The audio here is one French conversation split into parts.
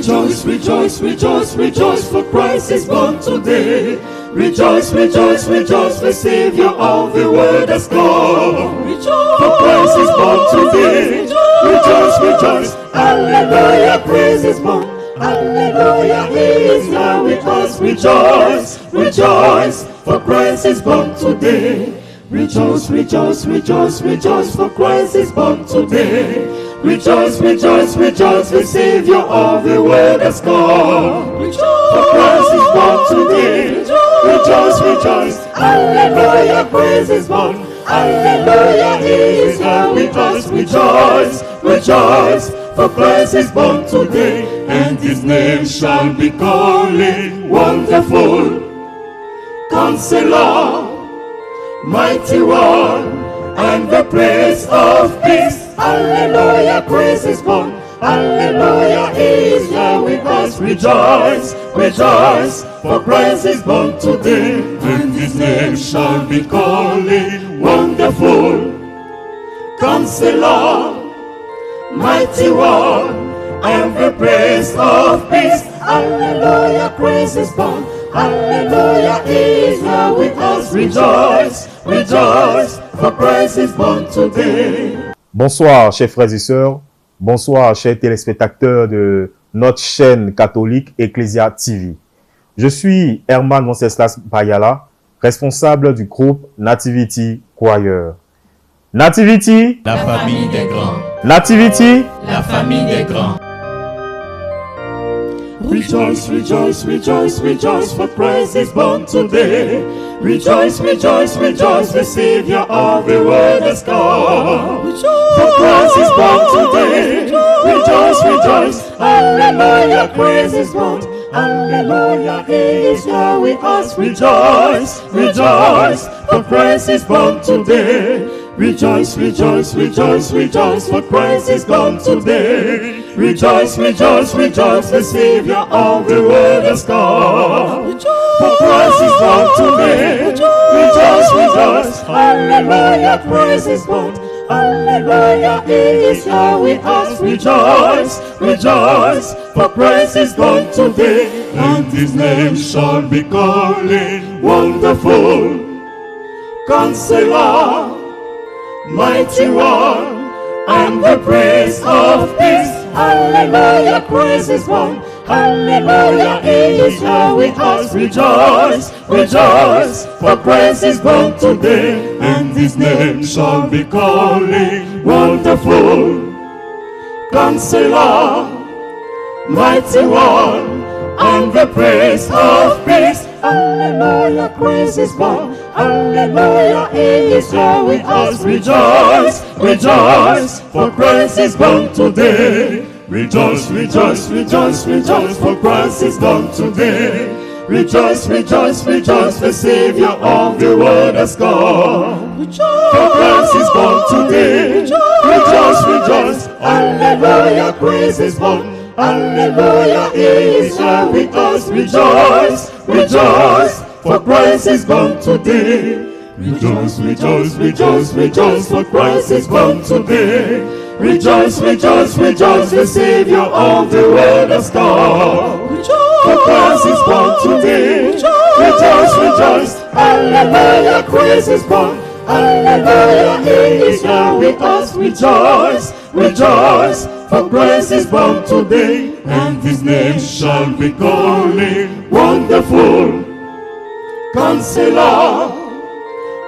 Rejoice, rejoice, rejoice, rejoice, for Christ is born today. Rejoice, rejoice, rejoice, the Savior of the world has come. Rejoice, for Christ is born today. Rejoice, rejoice, hallelujah, praise is born. Hallelujah, He is here with us. Rejoice, rejoice, for Christ is born today. Rejoice, rejoice, rejoice, rejoice, for Christ is born today. Rejoice, rejoice, rejoice, the Savior of the world has come. Rejoice, for Christ is born today. Rejoice, rejoice, hallelujah, praise is born. Hallelujah, He is here with us. Rejoice, rejoice, for Christ is born today. And His name shall be called Wonderful, Counselor, Mighty One, and the Prince of Peace. Hallelujah, praise is born. Hallelujah, He is here with us. Rejoice, rejoice, for Christ is born today. And His name shall be called Wonderful, Counselor, Mighty One, and the Prince of Peace. Hallelujah, praise is born. Hallelujah, He is here with us. Rejoice, rejoice, for Christ is born today. Bonsoir, chers frères et sœurs. Bonsoir, chers téléspectateurs de notre chaîne catholique Ecclesia TV. Je suis Herman Wenceslas Bayala, responsable du groupe Nativity Choir. Nativity, la famille des grands. Nativity, la famille des grands. Rejoice, rejoice, rejoice, rejoice, for Christ is born today. Rejoice, rejoice, rejoice, the Savior of the world has come. For Christ is born today. Rejoice, rejoice, hallelujah, praise is born. Hallelujah, He is here with us. Rejoice, rejoice, for Christ is born today. Rejoice, rejoice, rejoice, rejoice, for Christ is born today. Rejoice, rejoice, rejoice, the Savior of the world has come. For Christ is born today. Rejoice, rejoice, hallelujah, praise is born. Hallelujah, He is here with us. Rejoice, rejoice, for Christ is born today. And His name shall be called Wonderful, Counselor, Mighty One, and the Prince of Peace. Hallelujah, praise is born. Hallelujah, He is here with us. Rejoice, rejoice, for Christ is born today. And His name shall be called Wonderful, Counselor, Mighty One, and the Prince of Peace. Hallelujah, praise is born. Hallelujah, He is here with us. Rejoice, rejoice, for Christ is born today. Rejoice, rejoice, rejoice, rejoice, for Christ is born today. Rejoice, rejoice, rejoice, the Savior of the world has come. For Christ is born today. Rejoice, rejoice, hallelujah, praise is born. Hallelujah, He is here with us. Rejoice, rejoice, for Christ is born today. Rejoice, rejoice, rejoice, rejoice, for Christ is born today. Rejoice, rejoice, rejoice, the Savior of the world has come. For Christ is born today. Rejoice, rejoice, hallelujah, praise is born. Hallelujah, He is here with us. Rejoice, rejoice, for Christ is born today. And His name shall be called Wonderful, Counselor,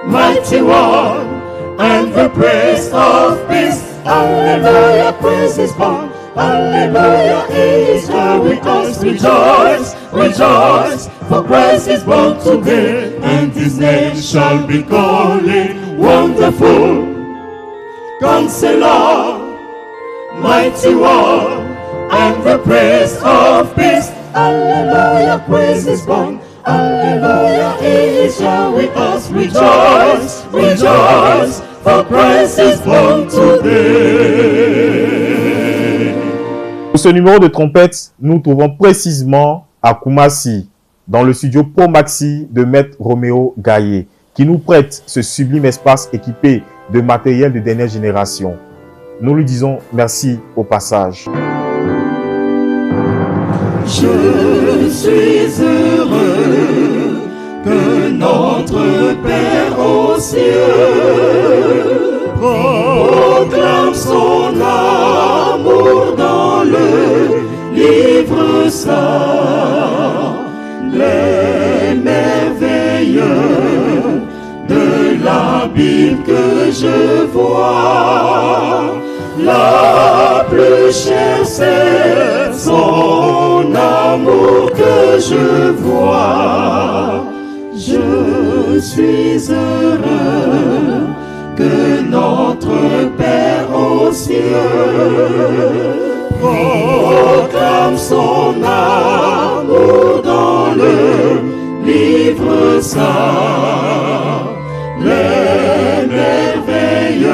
Mighty One, and the Prince of Peace. Hallelujah, praise is born. Hallelujah, He is here with us. Rejoice, rejoice, for Christ is born today. And His name shall be called Wonderful, Counselor, Mighty One, and the Prince of Peace. Hallelujah, praise is born. Hallelujah, He is here with us. Rejoice, rejoice, for Christ is born today. Pour ce numéro de trompette, nous trouvons précisément à Kumasi, dans le studio Pro Maxi de Maître Roméo Gaillet, qui nous prête ce sublime espace équipé de matériel de dernière génération. Nous lui disons merci au passage. Je suis heureux que notre Père aux cieux proclame son amour dans le livre saint. Les merveilles de la Bible que je vois, la plus chère c'est son amour que je vois. Je suis heureux que notre Père aux cieux proclame son amour dans le livre saint. Les merveilles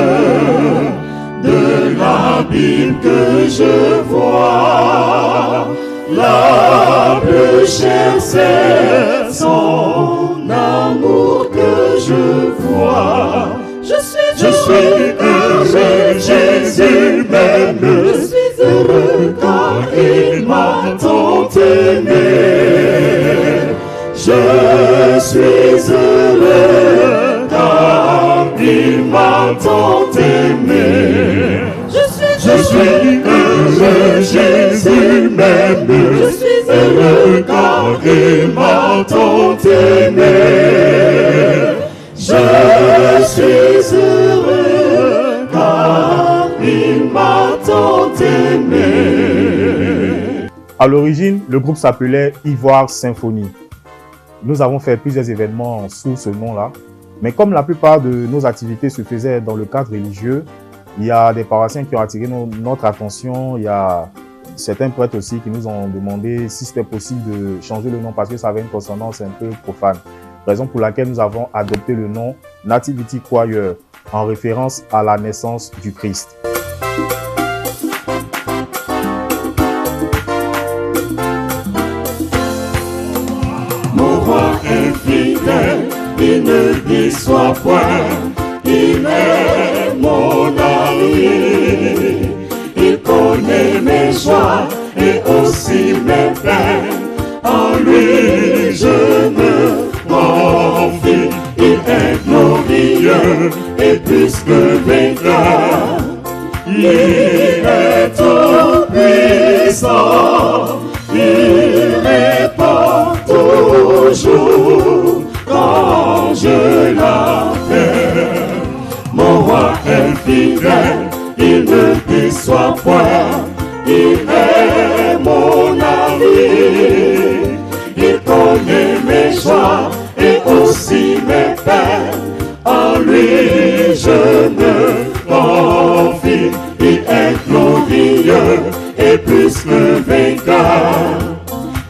de la Bible que je vois, la plus chère c'est son amour que je vois. Je suis heureux, Jésus m'aime. Je suis heureux car il m'a tant aimé. Je suis heureux car il m'a tant aimé. Je suis heureux, Jésus m'aime. Je suis heureux car il m'a tant aimé. Je suis heureux car il m'a tant aimé. À l'origine, le groupe s'appelait Ivoire Symphonie. Nous avons fait plusieurs événements sous ce nom-là, mais comme la plupart de nos activités se faisaient dans le cadre religieux, il y a des paroissiens qui ont attiré notre attention, il y a certains prêtres aussi qui nous ont demandé si c'était possible de changer le nom parce que ça avait une consonance un peu profane. Raison pour laquelle nous avons adopté le nom Nativity Choir en référence à la naissance du Christ. Mon roi est fidèle, il ne déçoit point, il est mon ami. Il connaît mes joies et aussi mes peines, en lui je me confie. Il est glorieux et plus que vainqueur, il est tout puissant, il répond toujours quand je l'appelle. Mon roi est fidèle, il ne déçoit point, il est mon ami. Il connaît mes joies et aussi mes peines, en lui je me confie. Il est glorieux et plus que vainqueur,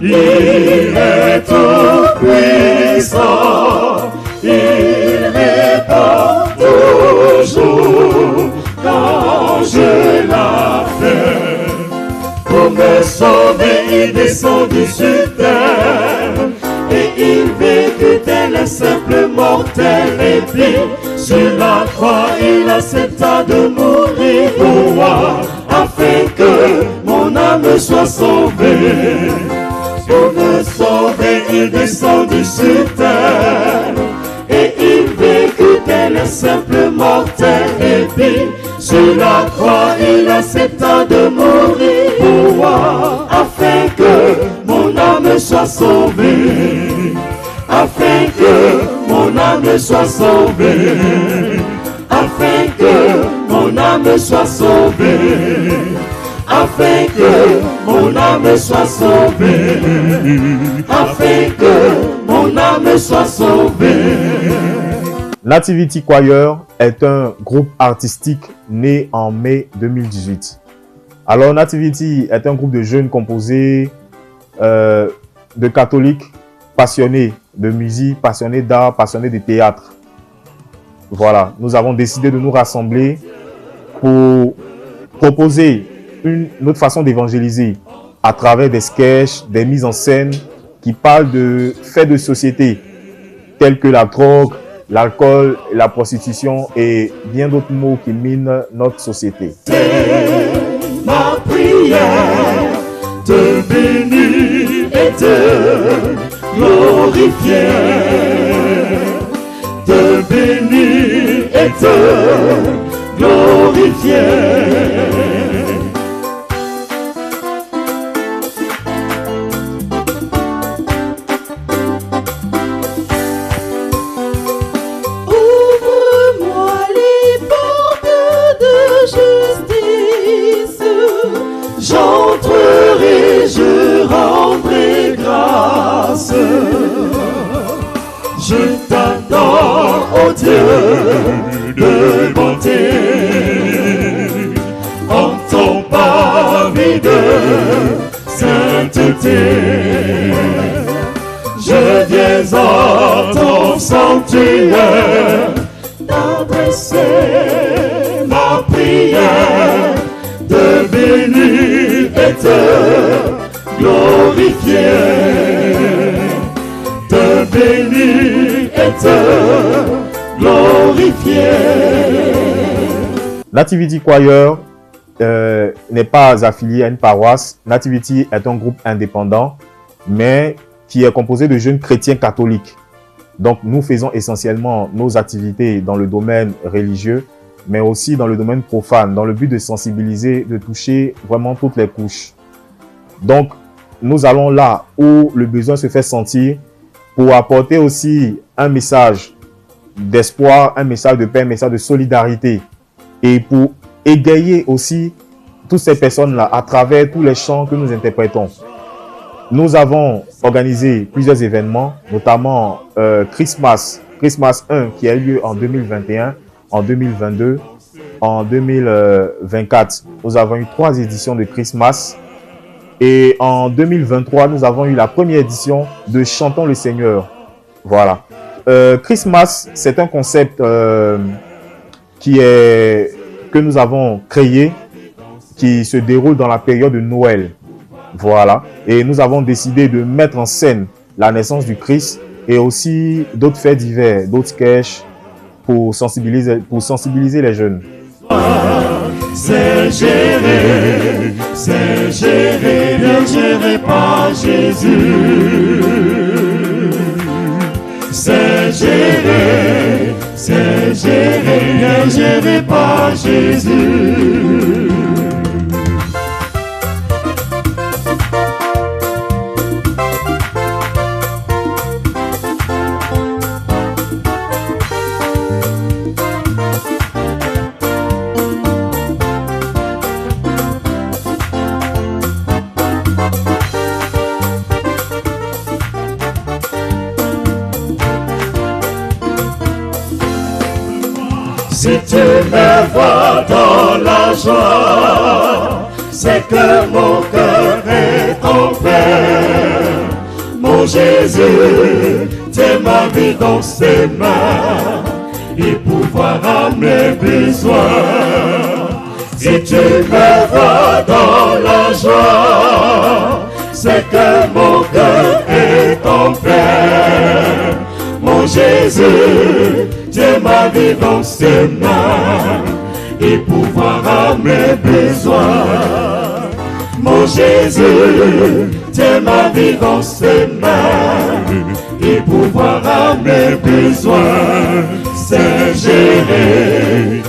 il est tout puissant, il répond toujours quand je l'appelle. Pour me sauver, il descendit sur terre et il vécut tel un simple mortel. Et puis sur la croix, il accepta de mourir pour moi, afin que mon âme soit sauvée. Pour me sauver, il descendit sur terre et il vécut tel un simple mortel. Et puis sur la croix, il accepta de mourir pour moi, afin que mon âme soit sauvée. Afin que mon âme soit sauvée. Afin que mon âme soit sauvée. Afin que mon âme soit sauvée. Afin que mon âme soit sauvée. Nativity Choir est un groupe artistique né en mai 2018. Alors Nativity est un groupe de jeunes composé de catholiques passionnés de musique, passionnés d'art, passionnés de théâtre. Voilà, nous avons décidé de nous rassembler pour proposer une autre façon d'évangéliser à travers des sketchs, des mises en scène qui parlent de faits de société tels que la drogue, l'alcool, la prostitution et bien d'autres mots qui minent notre société. Ma prière te bénit. sainteté. Je viens à ton sanctuaire d'adresser ma prière, de bénir et te glorifier, de bénir et te glorifier. Nativity Choir n'est pas affilié à une paroisse. Nativity est un groupe indépendant, mais qui est composé de jeunes chrétiens catholiques. Donc, nous faisons essentiellement nos activités dans le domaine religieux, mais aussi dans le domaine profane, dans le but de sensibiliser, de toucher vraiment toutes les couches. Donc, nous allons là où le besoin se fait sentir pour apporter aussi un message d'espoir, un message de paix, un message de solidarité et pour égayer aussi toutes ces personnes-là à travers tous les chants que nous interprétons. Nous avons organisé plusieurs événements, notamment Christmas 1 qui a eu lieu en 2021, en 2022, en 2024. Nous avons eu 3 éditions de Christmas. Et en 2023, nous avons eu la première édition de Chantons le Seigneur. Voilà. Christmas, c'est un concept que nous avons créé, qui se déroule dans la période de Noël. Voilà. Et nous avons décidé de mettre en scène la naissance du Christ et aussi d'autres faits divers, d'autres sketchs pour sensibiliser les jeunes. C'est géré bien géré par Jésus. C'est géré bien géré par Jésus. Si tu me vois dans la joie, c'est que mon cœur est en paix. Mon Jésus, tiens ma vie dans ses mains, il pourvoira mes besoins. Si tu me vois dans la joie, c'est que mon cœur est en paix. Mon Jésus, tiens ma vie dans ses mains, il pourvoira mes besoins. Mon Jésus, tiens ma vie dans ses mains, il pourvoira mes besoins. C'est géré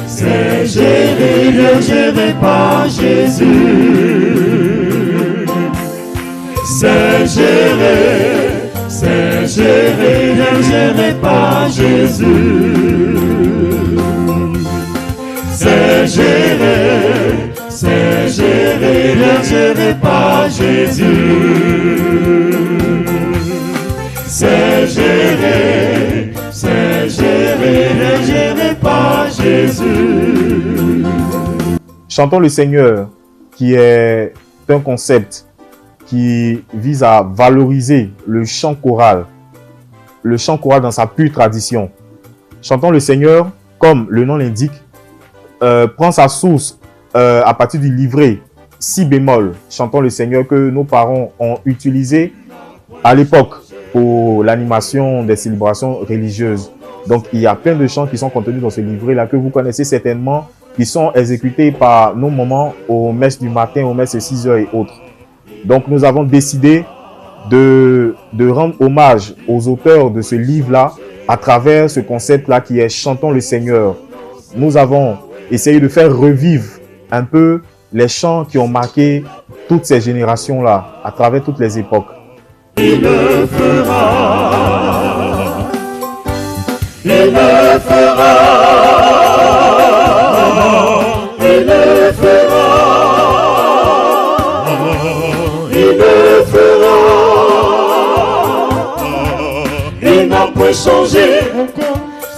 bien géré par Jésus. C'est géré bien géré par Jésus. C'est géré bien géré par Jésus. C'est géré bien géré par Jésus. Chantons le Seigneur, qui est un concept qui vise à valoriser le chant choral dans sa pure tradition. Chantons le Seigneur, comme le nom l'indique, prend sa source à partir du livret si bémol, Chantons le Seigneur, que nos parents ont utilisé à l'époque pour l'animation des célébrations religieuses. Donc il y a plein de chants qui sont contenus dans ce livret-là que vous connaissez certainement, qui sont exécutés par nos mamans aux messes du matin, aux messes de 6h et autres. Donc nous avons décidé de rendre hommage aux auteurs de ce livre-là à travers ce concept-là qui est Chantons le Seigneur. Nous avons essayé de faire revivre un peu les chants qui ont marqué toutes ces générations-là à travers toutes les époques. Il le fera, il le fera, il le fera, il le fera. Il n'a pas changé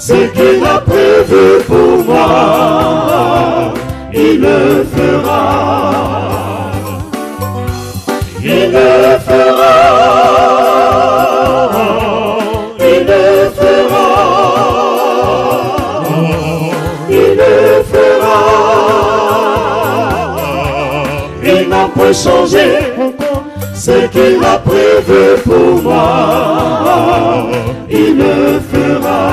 ce qu'il a prévu pour moi. Il le fera, il le fera. point changé ce qu'il a prévu pour moi, il le fera.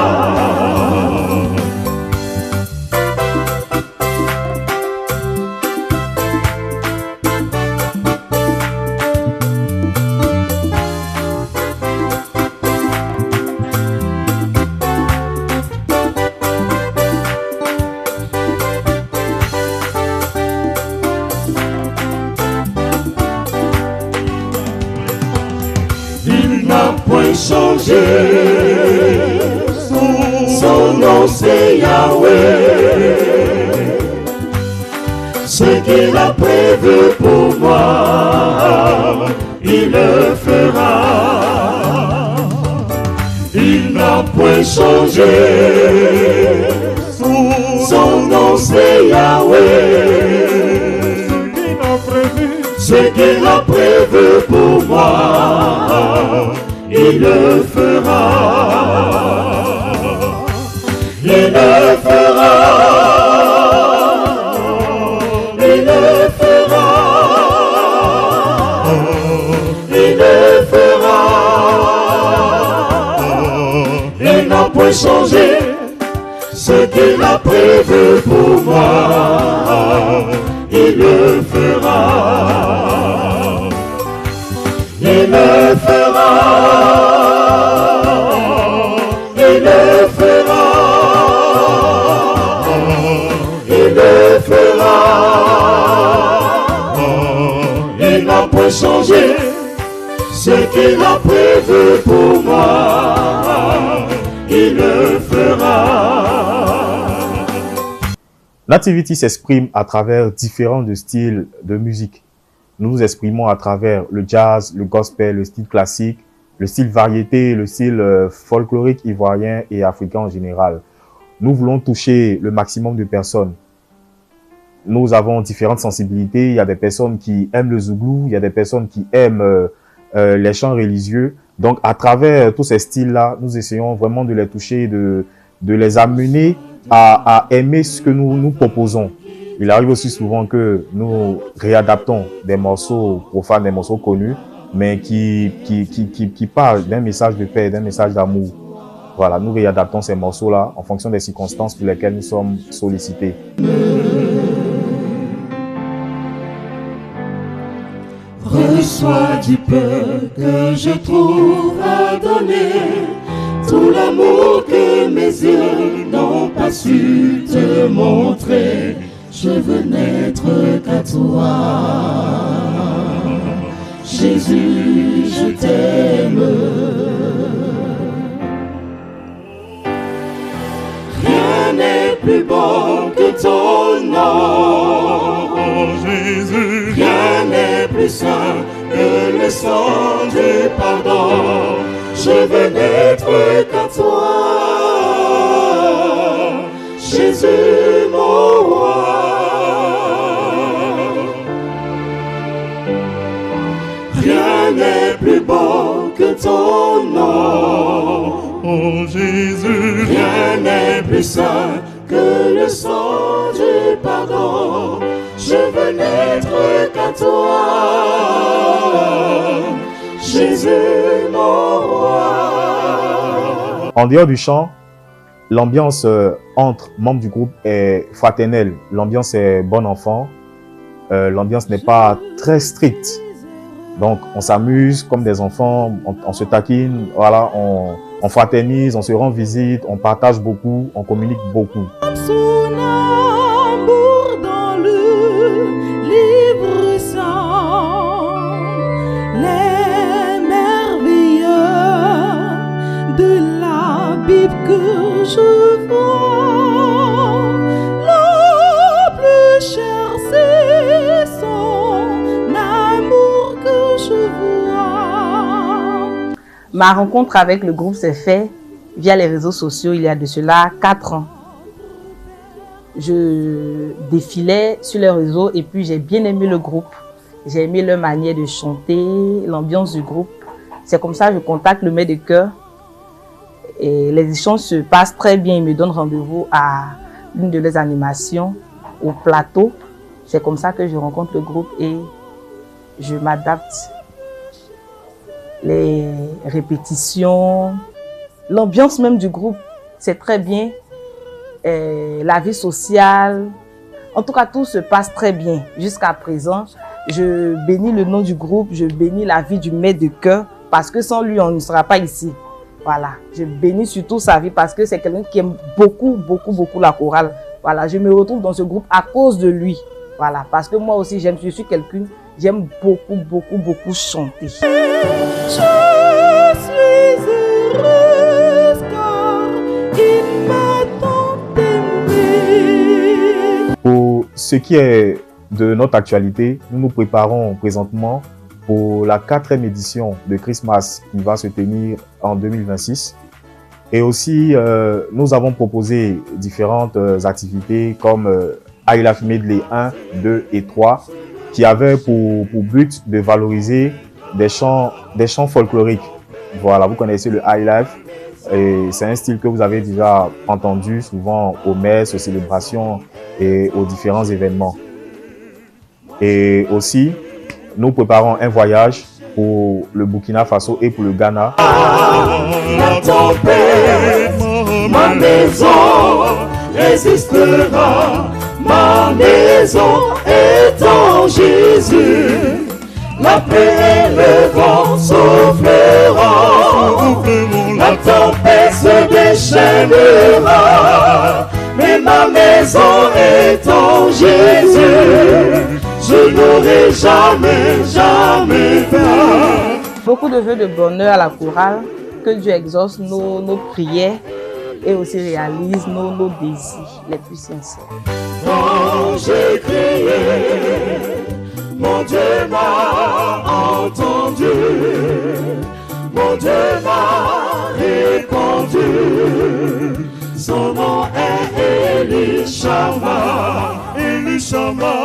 Changé, son nom c'est Yahweh. Ce qu'il a prévu pour moi, il le fera. Il n'a point changé, son nom c'est Yahweh. Ce qu'il a prévu pour moi, il le fera. Il le fera. Il le fera. Il le fera. Il n'a point changé ce qu'il a prévu pour moi. Il le fera. Il le fera. Il le fera. Il le fera. Il n'a point changé ce qu'il a prévu pour moi. Il le fera. Nativity s'exprime à travers différents styles de musique. Nous nous exprimons à travers le jazz, le gospel, le style classique, le style variété, le style folklorique ivoirien et africain en général. Nous voulons toucher le maximum de personnes. Nous avons différentes sensibilités. Il y a des personnes qui aiment le zouglou, il y a des personnes qui aiment les chants religieux. Donc, à travers tous ces styles-là, nous essayons vraiment de les toucher, de les amener à aimer ce que nous proposons. Il arrive aussi souvent que nous réadaptons des morceaux profanes, des morceaux connus, mais qui parlent d'un message de paix, d'un message d'amour. Voilà, nous réadaptons ces morceaux-là en fonction des circonstances pour lesquelles nous sommes sollicités. Reçois du peu que je trouve à donner, tout l'amour que mes yeux n'ont pas su te montrer. Je veux n'être qu'à toi, Jésus, je t'aime. Rien n'est plus beau que ton nom, Jésus. Rien n'est plus saint que le sang du pardon. Je veux n'être qu'à toi, Jésus mon roi. Rien n'est plus beau que ton nom, oh Jésus. Rien n'est plus saint que le sang du pardon. Je veux n'être qu'à toi, Jésus mon roi. En dehors du chant, l'ambiance entre membres du groupe est fraternelle. L'ambiance est bon enfant. L'ambiance n'est pas très stricte. Donc, on s'amuse comme des enfants, on se taquine, voilà, on fraternise, on se rend visite, on partage beaucoup, on communique beaucoup. Son amour dans le livre saint, les merveilleux de la Bible que je vois, le plus cher c'est son amour que je vois. Ma rencontre avec le groupe s'est faite via les réseaux sociaux il y a de cela 4 ans. Je défilais sur les réseaux et puis j'ai bien aimé le groupe. J'ai aimé leur manière de chanter, l'ambiance du groupe. C'est comme ça que je contacte le maître de chœur. Et les échanges se passent très bien. Il me donne rendez-vous à l'une de leurs animations au plateau. C'est comme ça que je rencontre le groupe et je m'adapte. Les répétitions, l'ambiance même du groupe, c'est très bien. La vie sociale, en tout cas, tout se passe très bien jusqu'à présent. Je bénis le nom du groupe, je bénis la vie du maître de chœur parce que sans lui, on ne sera pas ici. Voilà, je bénis surtout sa vie parce que c'est quelqu'un qui aime beaucoup, beaucoup, beaucoup la chorale. Voilà, je me retrouve dans ce groupe à cause de lui. Voilà, parce que moi aussi, je suis quelqu'un, j'aime beaucoup, beaucoup, beaucoup chanter. Je suis heureuse car il m'a tant aimé. Pour ce qui est de notre actualité, nous nous préparons présentement pour la 4e édition de Christmas qui va se tenir en 2026. Et aussi, nous avons proposé différentes activités comme I Life Medley 1, 2 et 3 qui avaient pour but de valoriser des chants folkloriques. Voilà, vous connaissez le High Life. Et c'est un style que vous avez déjà entendu souvent aux messes, aux célébrations et aux différents événements. Et aussi, nous préparons un voyage pour le Burkina Faso et pour le Ghana. La tempête, ma maison résistera. Ma maison est en Jésus. La paix et le vent souffleront. La tempête se déchaînera. Mais ma maison est en Jésus. Je n'aurai jamais, jamais peur. Beaucoup de vœux de bonheur à la chorale, que Dieu exauce nos prières et aussi réalise nos désirs les plus sincères. Quand j'ai crié, mon Dieu m'a entendu, mon Dieu m'a répondu. Son nom est Elishama, Elishama,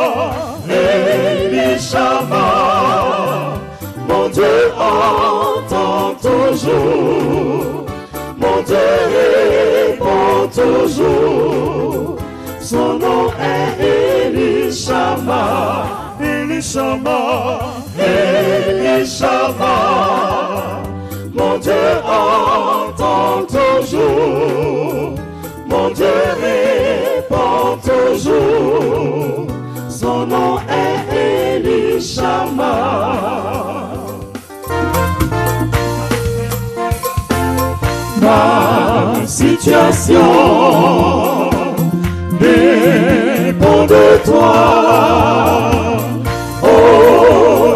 Elishama. Mon Dieu entend toujours, mon Dieu répond toujours. Son nom est Elishama, Elishama, Elishama. Mon Dieu entend toujours, mon Dieu répond toujours. Son nom est Elishama. Ma situation dépend de toi, ô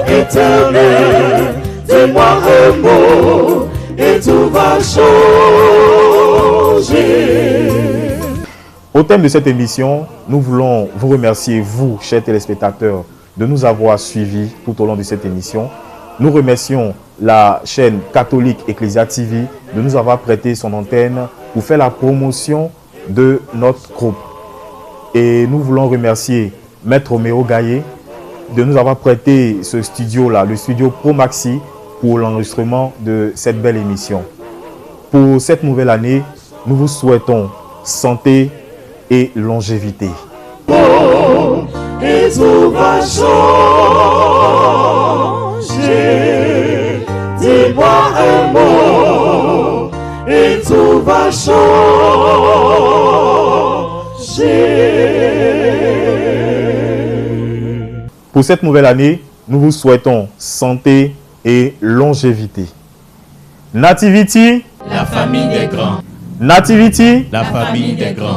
Éternel, dis-moi un mot et tout va changer. Au thème de cette émission, nous voulons vous remercier, vous, chers téléspectateurs, de nous avoir suivis tout au long de cette émission. Nous remercions la chaîne catholique Ecclesia TV de nous avoir prêté son antenne pour faire la promotion de notre groupe. Et nous voulons remercier Maître Roméo Gaillet de nous avoir prêté ce studio-là, le studio Pro Maxi, pour l'enregistrement de cette belle émission. Pour cette nouvelle année, nous vous souhaitons santé et longévité. Et tout va changer. Dis-moi un mot et tout va changer. Pour cette nouvelle année, nous vous souhaitons santé et longévité. Nativity, La famille des grands. Nativity, La famille des grands.